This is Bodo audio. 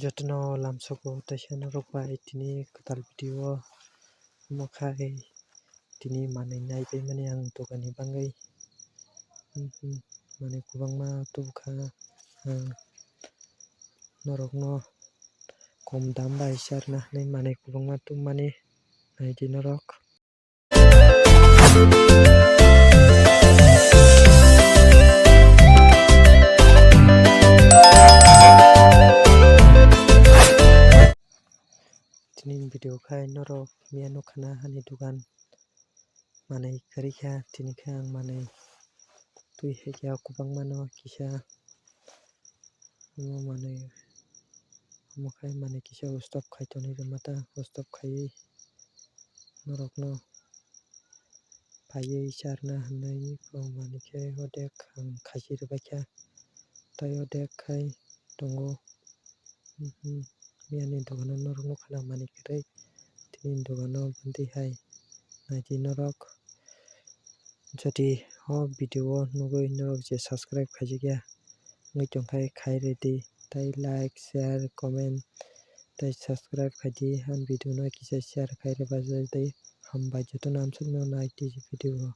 যত্ন lamsoko tashana rokbai tini katal video mokhai tini manai nai pai mani ang tokani bangai mane kubangma tubkha norokno kom dam bai sarna nai mane kubangma tummani naidi norok tini video khai norok miano khana hani dukan manai karikha tini khang manai tui hekya kubangma no kisa manai mokhai manai kisa stop khaitoni mata stop khai norokno phaiye charna hanai ko mani khe odek khajir bakha tai odek khai tongo miani dogano norokno khana mani krai tini dogano bandi hai naidi norok jodi ho video nugui norok je subscribe khajikya ngui tongkhai khai ready tai like share comment tai subscribe khaidi han video no kisa share khai re bajai tai hambai joto nam sukno naidi video